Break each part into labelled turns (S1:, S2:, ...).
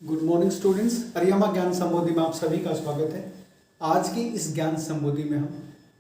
S1: Good morning students, अरियमा ज्ञान संबोधि में आप सभी का स्वागत है। आज की इस ज्ञान संबोधि में हम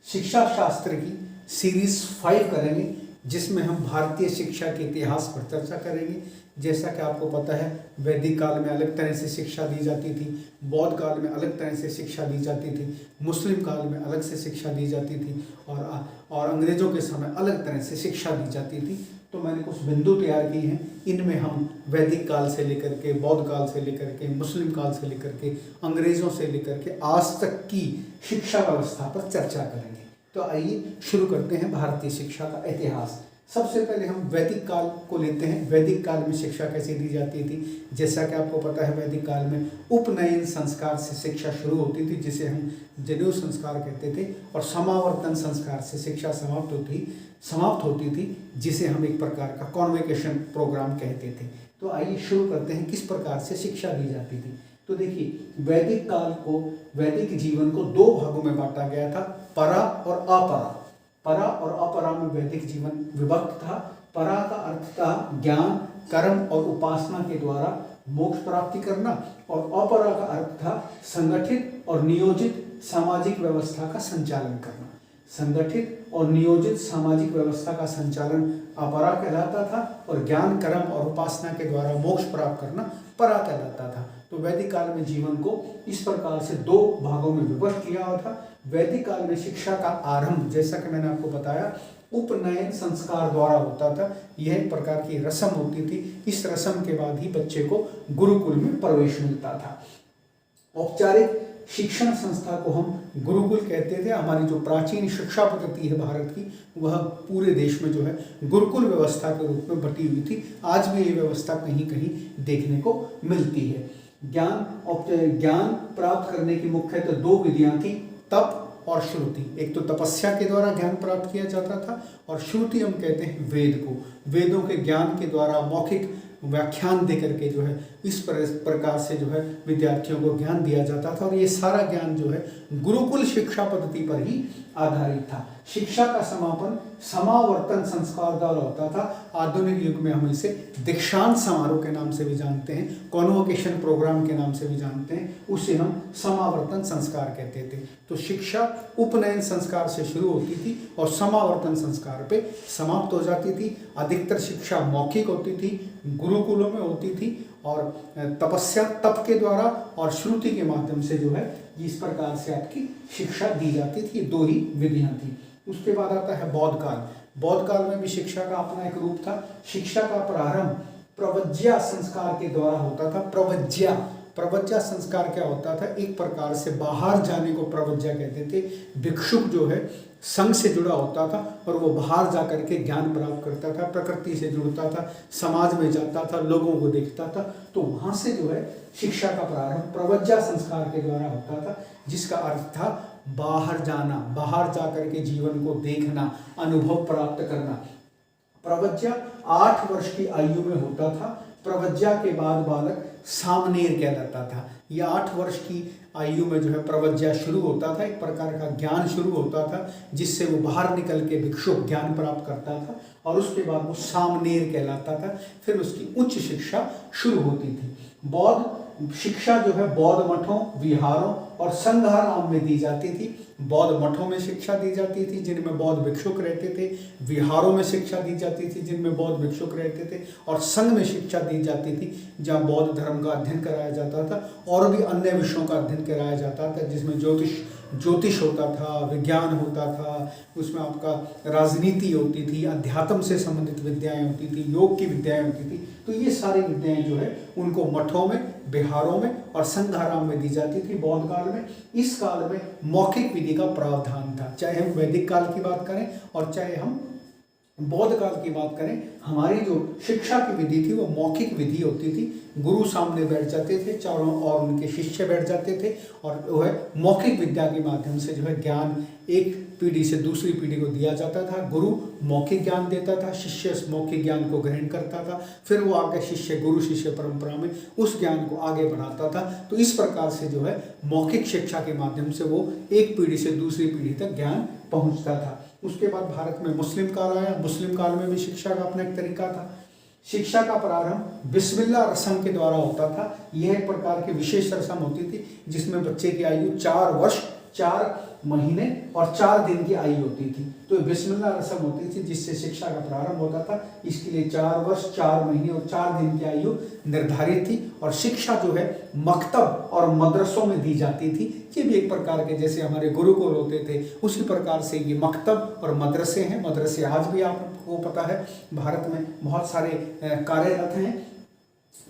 S1: शिक्षा शास्त्र की सीरीज 5 करेंगे, जिसमें हम भारतीय शिक्षा के इतिहास पर चर्चा करेंगे। जैसा कि आपको पता है, वैदिक काल में अलग तरह से शिक्षा दी जाती थी, बौद्ध काल में अलग तरह से शिक्षा दी जाती थी, मुस्लिम काल में अलग से शिक्षा दी जाती थी और अंग्रेजों के समय अलग तरह से शिक्षा दी जाती थी। तो मैंने कुछ बिंदु तैयार किए हैं। इनमें हम वैदिक काल से लेकर के, बौद्ध काल से लेकर के, मुस्लिम काल से लेकर के, अंग्रेजों से लेकर के आज तक की शिक्षा व्यवस्था पर चर्चा करेंगे। तो आइए शुरू करते हैं भारतीय शिक्षा का इतिहास। सबसे पहले हम वैदिक काल को लेते हैं। वैदिक काल में शिक्षा कैसे दी जाती थी? जैसा कि आपको पता है, वैदिक काल में उपनयन संस्कार से शिक्षा शुरू होती थी, जिसे हम जनेऊ संस्कार कहते थे, और समावर्तन संस्कार से शिक्षा समाप्त होती थी, जिसे हम एक प्रकार का कॉन्वोकेशन प्रोग्राम कहते थे। तो आइए शुरू करते हैं किस प्रकार से शिक्षा दी जाती थी। तो देखिए, वैदिक काल को, वैदिक जीवन को दो भागों में बांटा गया था, परा और अपरा। परा और अपरा में वैदिक जीवन विभक्त था। परा का अर्थ था ज्ञान, कर्म और उपासना के द्वारा मोक्ष प्राप्ति करना, और अपरा का अर्थ था संगठित और नियोजित सामाजिक व्यवस्था का संचालन करना। संगठित और नियोजित सामाजिक व्यवस्था का संचालन अपरा कहलाता था, और ज्ञान, कर्म और उपासना के द्वारा मोक्ष प्राप्त करना परा कहलाता था। तो वैदिक काल में जीवन को इस प्रकार से दो भागों में विभक्त किया हुआ था। वैदिक काल में शिक्षा का आरंभ, जैसा कि मैंने आपको बताया, उपनयन संस्कार द्वारा होता था। यह एक प्रकार की रस्म होती थी। इस रस्म के बाद ही बच्चे को गुरुकुल में प्रवेश मिलता था। औपचारिक शिक्षण संस्था को हम गुरुकुल कहते थे। हमारी जो प्राचीन शिक्षा पद्धति है भारत की, वह पूरे देश में जो है गुरुकुल व्यवस्था के रूप में बटी हुई थी। आज भी ये व्यवस्था कहीं कहीं देखने को मिलती है। ज्ञान प्राप्त करने की मुख्यतः दो विधियां थी, तप और श्रुति। एक तो तपस्या के द्वारा ज्ञान प्राप्त किया जाता था, और श्रुति हम कहते हैं वेद को। वेदों के ज्ञान के द्वारा मौखिक व्याख्यान दे करके जो है इस प्रकार से जो है विद्यार्थियों को ज्ञान दिया जाता था, और ये सारा ज्ञान जो है गुरुकुल शिक्षा पद्धति पर ही आधारित था। शिक्षा का समापन समावर्तन संस्कार द्वारा होता था। आधुनिक युग में हम इसे दीक्षांत समारोह के नाम से भी जानते हैं, कॉन्वोकेशन प्रोग्राम के नाम से भी जानते हैं। उसे हम समावर्तन संस्कार कहते थे। तो शिक्षा उपनयन संस्कार से शुरू होती थी और समावर्तन संस्कार पे समाप्त हो जाती थी। अधिकतर शिक्षा मौखिक होती थी, गुरुकुलों में होती थी, और तपस्या, तप के द्वारा और श्रुति के माध्यम से जो है इस प्रकार से आपकी शिक्षा दी जाती थी। दो ही विधियां थी। उसके बाद आता है बौद्ध काल। बौद्ध काल में भी शिक्षा का अपना एक रूप था। शिक्षा का प्रारंभ प्रवज्या संस्कार के द्वारा होता था। प्रवज्या संस्कार क्या होता था? एक प्रकार से बाहर जाने को प्रवज्या कहते थे। भिक्षुक जो है संघ से जुड़ा होता था, और वो बाहर जा करके ज्ञान प्राप्त करता था, प्रकृति से जुड़ता था, समाज में जाता था, लोगों को देखता था। तो वहाँ से जो है शिक्षा का प्रारंभ प्रवज्या संस्कार के द्वारा होता था, जिसका अर्थ था बाहर जाना, बाहर जा करके जीवन को देखना, अनुभव प्राप्त करना। प्रवज्या 8 वर्ष की आयु में होता था। प्रवज्या के बाद बालक सामनेर कहलाता था। ये 8 वर्ष की आयु में जो है प्रवज्या शुरू होता था, एक प्रकार का ज्ञान शुरू होता था, जिससे वो बाहर निकल के भिक्षुक ज्ञान प्राप्त करता था, और उसके बाद वो सामनेर कहलाता था। फिर उसकी उच्च शिक्षा शुरू होती थी। बौद्ध शिक्षा जो है बौद्ध मठों, विहारों और संघाराम में दी जाती थी। बौद्ध मठों में शिक्षा दी जाती थी, जिनमें बौद्ध भिक्षुक रहते थे। विहारों में शिक्षा दी जाती थी, जिनमें बौद्ध भिक्षुक रहते थे। और संघ में शिक्षा दी जाती थी, जहाँ बौद्ध धर्म का अध्ययन कराया जाता था, और भी अन्य विषयों का अध्ययन कराया जाता था, जिसमें ज्योतिष होता था, विज्ञान होता था, उसमें आपका राजनीति होती थी, अध्यात्म से संबंधित विद्याएं होती थी, योग की विद्याएं होती थी। तो ये सारी विद्याएं जो है उनको मठों में, बिहारों में और संघाराम में दी जाती थी बौद्ध काल में। इस काल में मौखिक विधि का प्रावधान था। चाहे हम वैदिक काल की बात करें और चाहे हम बौद्ध काल की बात करें, हमारी जो शिक्षा की विधि थी वो मौखिक विधि होती थी। गुरु सामने बैठ जाते थे, चारों और उनके शिष्य बैठ जाते थे, और जो है मौखिक विद्या के माध्यम से जो है ज्ञान एक पीढ़ी से दूसरी पीढ़ी को दिया जाता था। गुरु मौखिक ज्ञान देता था, शिष्य उस मौखिक ज्ञान को ग्रहण करता था, फिर वो आगे शिष्य गुरु शिष्य परंपरा में उस ज्ञान को आगे बढ़ाता था। तो इस प्रकार से जो है मौखिक शिक्षा के माध्यम से वो एक पीढ़ी से दूसरी पीढ़ी तक ज्ञान पहुंचता था। उसके बाद भारत में मुस्लिम काल आया। मुस्लिम काल में भी शिक्षा का अपना एक तरीका था। शिक्षा का प्रारंभ बिस्मिल्लाह रस्म के द्वारा होता था। यह एक प्रकार की विशेष रस्म होती थी जिसमें बच्चे की आयु 4 वर्ष 4 महीने और 4 दिन की आयु होती थी। तो बिस्मिल्लाह रस्म होती थी जिससे शिक्षा का प्रारंभ होता था। इसके लिए 4 वर्ष 4 महीने और 4 दिन की आयु निर्धारित थी और शिक्षा जो है मकतब और मदरसों में दी जाती थी। ये भी एक प्रकार के जैसे हमारे गुरुकुल होते थे उसी प्रकार से ये मकतब और मदरसे हैं। मदरसे आज भी आपको पता है भारत में बहुत सारे कार्यरत हैं।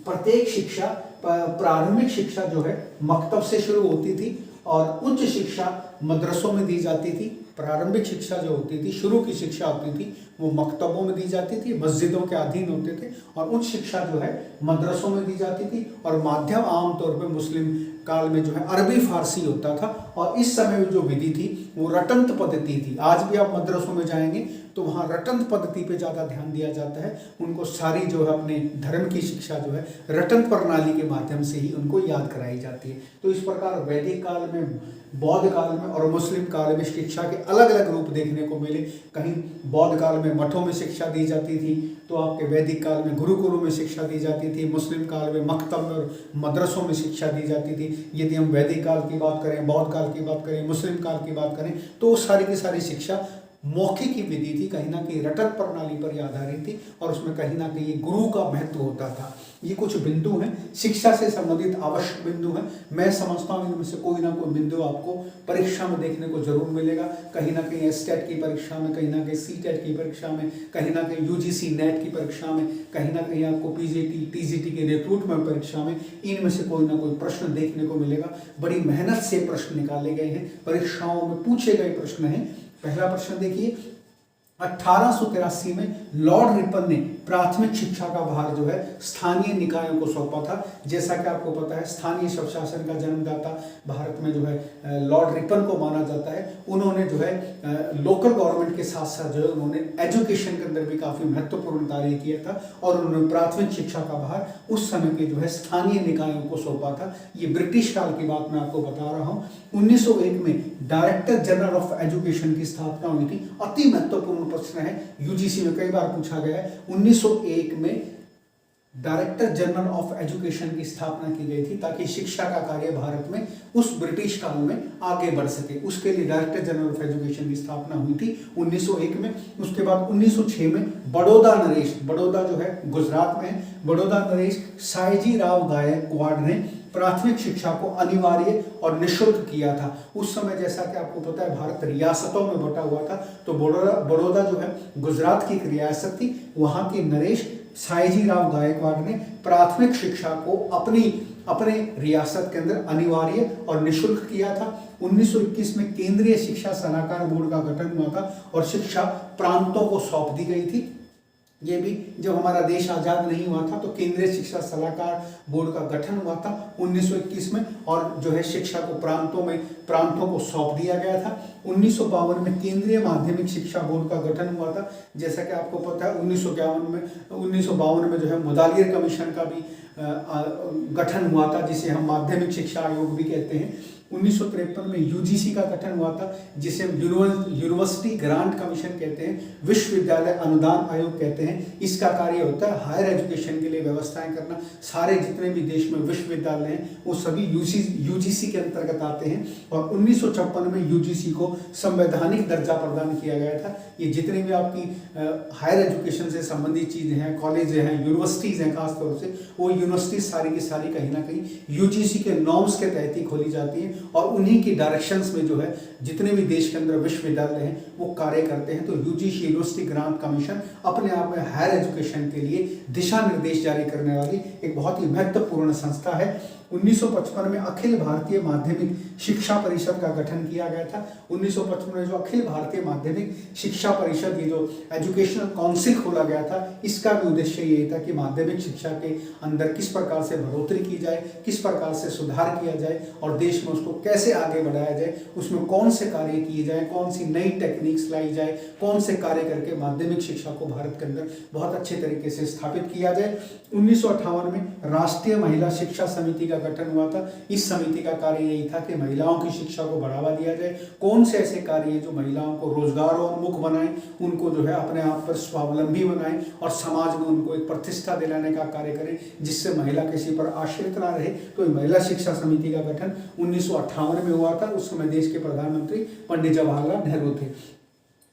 S1: प्रत्येक शिक्षा प्रारंभिक शिक्षा जो है मकतब से शुरू होती थी और उच्च शिक्षा मदरसों में दी जाती थी। प्रारंभिक शिक्षा जो होती थी, शुरू की शिक्षा होती थी, वो मकतबों में दी जाती थी, मस्जिदों के अधीन होते थे। और उच्च शिक्षा जो है मदरसों में दी जाती थी और माध्यम आमतौर पर मुस्लिम काल में जो है अरबी फारसी होता था। और इस समय जो विधि थी वो रटंत पद्धति थी। आज भी आप मदरसों में जाएंगे तो वहाँ रटंत पद्धति पे ज़्यादा ध्यान दिया जाता है। उनको सारी जो है अपने धर्म की शिक्षा जो है रटंत प्रणाली के माध्यम से ही उनको याद कराई जाती है। तो इस प्रकार वैदिक काल में, बौद्ध काल में और मुस्लिम काल में शिक्षा के अलग अलग रूप देखने को मिले। कहीं बौद्ध काल में मठों में शिक्षा दी जाती थी, तो आपके वैदिक काल में गुरुकुलों में शिक्षा दी जाती थी। मुस्लिम काल में मकतब में और मदरसों में शिक्षा दी जाती थी। यदि हम वैदिक काल की बात करें, बौद्ध काल की बात करें, मुस्लिम काल की बात करें तो सारी की सारी शिक्षा मौखिक की विधि थी, कहीं ना कहीं रटक प्रणाली पर ही आधारित थी और उसमें कहीं ना कहीं गुरु का महत्व होता था। ये कुछ बिंदु हैं, शिक्षा से संबंधित आवश्यक बिंदु हैं। मैं समझता हूँ इनमें से कोई ना कोई बिंदु आपको परीक्षा में देखने को जरूर मिलेगा। कहीं ना कहीं एसटेट की परीक्षा में, कहीं ना कहीं सीटेट की परीक्षा में, कहीं ना कहीं यूजीसी नेट की परीक्षा में, कहीं ना कहीं आपको पीजीटी टीजीटी के रिक्रूटमेंट परीक्षा में इनमें से कोई ना कोई प्रश्न देखने को मिलेगा। बड़ी मेहनत से प्रश्न निकाले गए हैं, परीक्षाओं में पूछे गए प्रश्न हैं। पहला प्रश्न देखिए, 1883 में लॉर्ड रिपन ने प्राथमिक शिक्षा का भार जो है स्थानीय निकायों को सौंपा था। जैसा कि आपको पता है स्थानीय स्वशासन का जन्मदाता भारत में जो है लॉर्ड रिपन को माना जाता है। उन्होंने जो है लोकल गवर्नमेंट के साथ साथ जो है उन्होंने एजुकेशन के अंदर भी काफ़ी महत्वपूर्ण कार्य किया था और उन्होंने प्राथमिक शिक्षा का भार उस समय के जो है स्थानीय निकायों को सौंपा था। ये ब्रिटिश काल की बात मैं आपको बता रहा हूँ। 1901 में डायरेक्टर जनरल ऑफ एजुकेशन की स्थापना हुई थी। अति महत्वपूर्ण प्रश्न है, यूजीसी में कई बार पूछा गया है। 1901 में डायरेक्टर जनरल ऑफ एजुकेशन की स्थापना की गई थी ताकि शिक्षा का कार्य भारत में उस ब्रिटिश काल में आगे बढ़ सके। उसके लिए डायरेक्टर जनरल ऑफ एजुकेशन की स्थापना हुई थी 1901 में। उसके बाद 1906 में बड़ौदा नरेश, बड़ौदा जो है गुजरात में है, बड़ौदा नरेश सायाजी राव गायकवाड़ ने प्राथमिक शिक्षा को अनिवार्य और निःशुल्क किया था। उस समय जैसा कि आपको पता है भारत रियासतों में बटा हुआ था, तो बड़ौदा जो है गुजरात की एक रियासत थी। वहाँ के नरेश सायाजी राव गायकवाड़ ने प्राथमिक शिक्षा को अपने रियासत के अंदर अनिवार्य और निःशुल्क किया था। 1921 में केंद्रीय शिक्षा सलाहकार बोर्ड का गठन हुआ था और शिक्षा प्रांतों को सौंप दी गई थी। ये भी जब हमारा देश आज़ाद नहीं हुआ था तो केंद्रीय शिक्षा सलाहकार बोर्ड का गठन हुआ था 1921 में और जो है शिक्षा को प्रांतों को सौंप दिया गया था। 1952 में केंद्रीय माध्यमिक शिक्षा बोर्ड का गठन हुआ था। जैसा कि आपको पता है 1952 में जो है मुदालियर कमीशन का भी गठन हुआ था, जिसे हम माध्यमिक शिक्षा आयोग भी कहते हैं। 1953 में यूजीसी का गठन हुआ था, जिसे हम यूनिवर्सिटी ग्रांट कमीशन कहते हैं, विश्वविद्यालय अनुदान आयोग कहते हैं। इसका कार्य होता है हायर एजुकेशन के लिए व्यवस्थाएं करना। सारे जितने भी देश में विश्वविद्यालय हैं वो सभी यूजीसी के अंतर्गत आते हैं। और 1956 में यूजीसी को संवैधानिक दर्जा प्रदान किया गया था। ये जितने भी आपकी हायर एजुकेशन से संबंधित चीज़ें हैं, कॉलेज हैं, यूनिवर्सिटीज़ हैं, खासतौर से वो यूनिवर्सिटीज सारी की सारी कहीं ना कहीं यूजीसी के नॉर्म्स के तहत ही खोली जाती हैं और उन्हीं की डायरेक्शंस में जो है जितने भी देश के अंदर विश्वविद्यालय हैं वो कार्य करते हैं। तो यूजीसी यूनिवर्सिटी ग्रांट कमीशन अपने आप में हायर एजुकेशन के लिए दिशा निर्देश जारी करने वाली एक बहुत ही महत्वपूर्ण संस्था है। 1955 में अखिल भारतीय माध्यमिक शिक्षा परिषद का गठन किया गया था। 1955 में जो अखिल भारतीय माध्यमिक शिक्षा परिषद, ये जो एजुकेशनल काउंसिल खोला गया था, इसका भी उद्देश्य ये था कि माध्यमिक शिक्षा के अंदर किस प्रकार से बढ़ोतरी की जाए, किस प्रकार से सुधार किया जाए और देश में उसको कैसे आगे बढ़ाया जाए, उसमें कौन से कार्य किए जाए, कौन सी नई टेक्निक्स लाई जाए, कौन से कार्य करके माध्यमिक शिक्षा को भारत के अंदर बहुत अच्छे तरीके से स्थापित किया जाए। 1958 में राष्ट्रीय महिला शिक्षा समिति का का गठन हुआ था। इस समिति का कार्य यही था कि महिलाओं की शिक्षा को बढ़ावा दिया जाए, कौन से ऐसे कार्य हैं जो महिलाओं को रोजगारोन्मुख बनाएं, उनको जो है अपने आप पर स्वावलंबी बनाएं और समाज में उनको एक प्रतिष्ठा दिलाने का कार्य करें जिससे महिला किसी पर आश्रित ना रहे। तो महिला शिक्षा समिति का गठन 1958 में हुआ था। उस समय देश के प्रधानमंत्री पंडित जवाहरलाल नेहरू थे।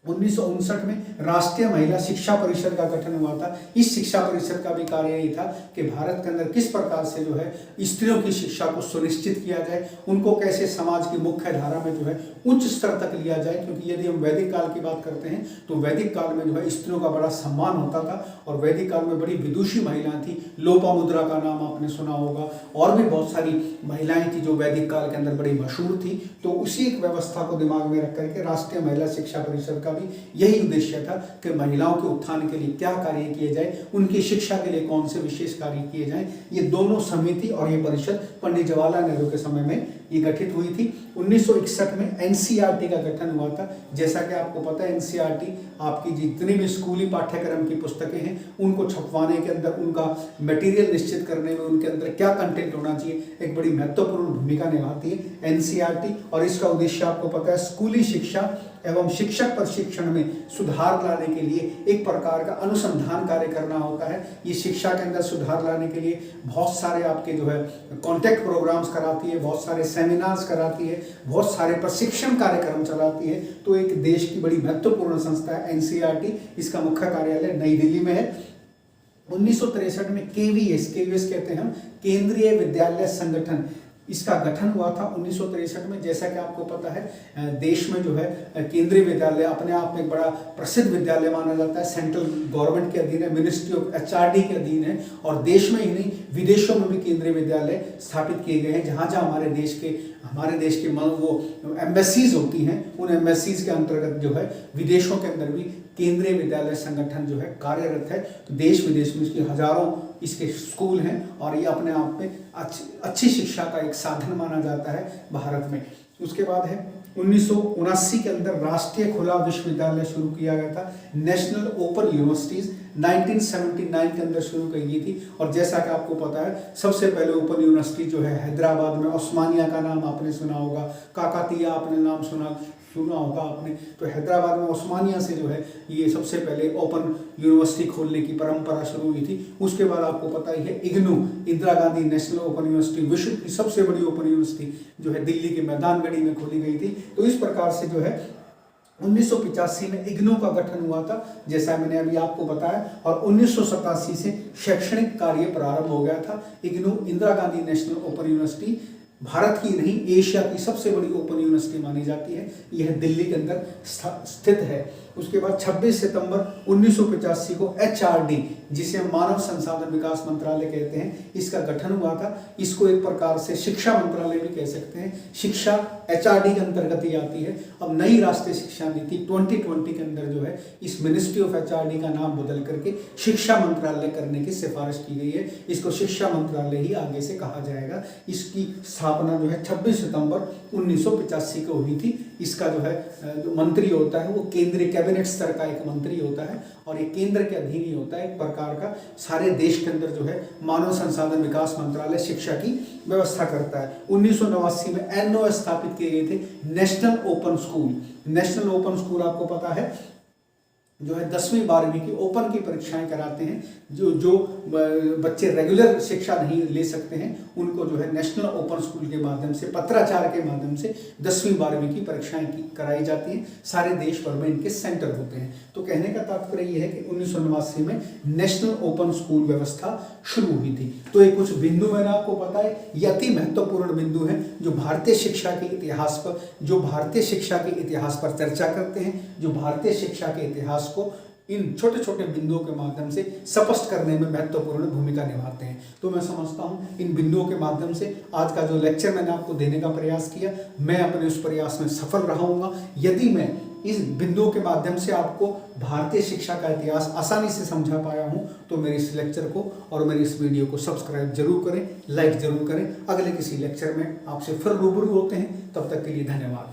S1: 1959 में राष्ट्रीय महिला शिक्षा परिषद का गठन हुआ था। इस शिक्षा परिषद का भी कार्य यही था कि भारत के अंदर किस प्रकार से जो है स्त्रियों की शिक्षा को सुनिश्चित किया जाए, उनको कैसे समाज की मुख्य धारा में जो है उच्च स्तर तक लिया जाए। क्योंकि यदि हम वैदिक काल की बात करते हैं तो वैदिक काल में जो है स्त्रियों का बड़ा सम्मान होता था और वैदिक काल में बड़ी विदुषी महिलाएं थी। लोपामुद्रा का नाम आपने सुना होगा, और भी बहुत सारी महिलाएं थी जो वैदिक काल के अंदर बड़ी मशहूर थी। तो उसी एक व्यवस्था को दिमाग में रख करके राष्ट्रीय महिला शिक्षा परिषद का भी यही उद्देश्य था कि महिलाओं के उत्थान के लिए क्या कार्य किए जाए, उनकी शिक्षा के लिए कौन से विशेष कार्य किए जाएं। ये दोनों समिति और ये परिषद पंडित जवाहरलाल नेहरू के समय में ये गठित हुई थी। 1961 में एनसीईआरटी का गठन हुआ था। जैसा कि आपको पता है एनसीईआरटी आपकी जितनी भी स्कूली पाठ्यक्रम की पुस्तकें हैं उनको छपवाने के अंदर, उनका मटेरियल निश्चित करने में, उनके अंदर क्या कंटेंट होना चाहिए, एक बड़ी महत्वपूर्ण भूमिका निभाती है एनसीईआरटी। और इसका उद्देश्य आपको पता है स्कूली शिक्षा एवं शिक्षक प्रशिक्षण में सुधार लाने के लिए एक प्रकार का अनुसंधान कार्य करना होता है। ये शिक्षा के अंदर सुधार लाने के लिए बहुत सारे आपके जो है कॉन्टैक्ट प्रोग्राम्स कराती है, बहुत सारे सेमिनार्स कराती है, बहुत सारे प्रशिक्षण कार्यक्रम चलाती है। तो एक देश की बड़ी महत्वपूर्ण संस्था है एनसीईआरटी। इसका मुख्य कार्यालय नई दिल्ली में है। 1963 में केवीएस कहते हैं हम, केंद्रीय विद्यालय संगठन, इसका गठन हुआ था 1963 में। जैसा कि आपको पता है देश में जो है केंद्रीय विद्यालय अपने आप में एक बड़ा प्रसिद्ध विद्यालय माना जाता है, सेंट्रल गवर्नमेंट के अधीन है, मिनिस्ट्री ऑफ एचआरडी के अधीन है। और देश में ही नहीं विदेशों में भी केंद्रीय विद्यालय स्थापित किए गए हैं। जहाँ जहाँ हमारे देश के वो एम्बेसीज होती हैं, उन एम्बेसीज के अंतर्गत जो है विदेशों के अंदर भी केंद्रीय विद्यालय संगठन जो है कार्यरत है। तो देश विदेश में इसके हजारों इसके स्कूल हैं और ये अपने आप में अच्छी शिक्षा का एक साधन माना जाता है भारत में। उसके बाद है 1979 के अंदर राष्ट्रीय खुला विश्वविद्यालय शुरू किया गया था। नेशनल ओपन यूनिवर्सिटीज 1979 के अंदर शुरू की गई थी। और जैसा कि आपको पता है सबसे पहले ओपन यूनिवर्सिटी जो है हैदराबाद में, ओस्मानिया का नाम आपने सुना होगा, काकातिया आपने नाम सुना होगा आपने। तो हैदराबाद में ओस्मानिया से जो है ये सबसे पहले ओपन यूनिवर्सिटी खोलने की परंपरा शुरू हुई थी। उसके बाद आपको पता ही है IGNOU, Indira Gandhi national open university, विश्व की सबसे बड़ी ओपन यूनिवर्सिटी जो है दिल्ली के मैदानगढ़ी में खोली गई थी। तो इस प्रकार से जो है 1985 में इग्नू का गठन हुआ था, जैसा मैंने अभी आपको बताया। और 1987 से शैक्षणिक कार्य प्रारंभ हो गया था। IGNOU Indira Gandhi national open university Bharat की नहीं एशिया की सबसे बड़ी ओपन यूनिवर्सिटी मानी जाती है। यह दिल्ली के अंदर स्थित है। उसके बाद 26 सितंबर 1985 को एचआरडी, जिसे हम मानव संसाधन विकास मंत्रालय कहते हैं, इसका गठन हुआ था। इसको एक प्रकार से शिक्षा मंत्रालय भी कह सकते हैं। शिक्षा एचआरडी के अंतर्गत ही आती है। अब नई राष्ट्रीय शिक्षा नीति 2020 के अंदर जो है इस मिनिस्ट्री ऑफ एचआरडी का नाम बदल करके शिक्षा मंत्रालय करने की सिफारिश की गई है। इसको शिक्षा मंत्रालय ही आगे से कहा जाएगा। इसकी स्थापना जो है 26 सितंबर 1985 को हुई थी। इसका जो है जो मंत्री होता है वो केंद्रीय कैबिनेट स्तर का एक मंत्री होता है और ये केंद्र के अधीन ही होता है। एक प्रकार का सारे देश के अंदर जो है मानव संसाधन विकास मंत्रालय शिक्षा की व्यवस्था करता है। 1989 में एनओएस स्थापित किए गए थे, national open school. National open school आपको पता है जो है 10वीं 12वीं की ओपन की परीक्षाएं कराते हैं। जो बच्चे रेगुलर शिक्षा नहीं ले सकते हैं उनको जो है नेशनल ओपन स्कूल के माध्यम से, पत्राचार के माध्यम से 10वीं 12वीं की परीक्षाएं कराई जाती हैं। सारे देश भर में इनके सेंटर होते हैं। तो कहने का तात्पर्य यह है कि 1989 में नेशनल ओपन स्कूल व्यवस्था शुरू हुई थी। तो ये कुछ बिंदु मैंने आपको बताए, ये अति महत्वपूर्ण बिंदु हैं जो भारतीय शिक्षा के इतिहास पर चर्चा करते हैं, जो भारतीय शिक्षा के इतिहास को इन छोटे छोटे बिंदुओं के माध्यम से स्पष्ट करने में महत्वपूर्ण भूमिका निभाते हैं। तो मैं समझता हूं इन बिंदुओं के माध्यम से आज का जो लेक्चर मैंने आपको देने का प्रयास किया, मैं अपने उस प्रयास में सफल रहूंगा। यदि मैं इस बिंदुओं के माध्यम से आपको भारतीय शिक्षा का इतिहास आसानी से समझा पाया हूं तो मेरे इस लेक्चर को और मेरे इस वीडियो को सब्सक्राइब जरूर करें, लाइक जरूर करें। अगले किसी लेक्चर में आपसे फिर रूबरू होते हैं, तब तक के लिए धन्यवाद।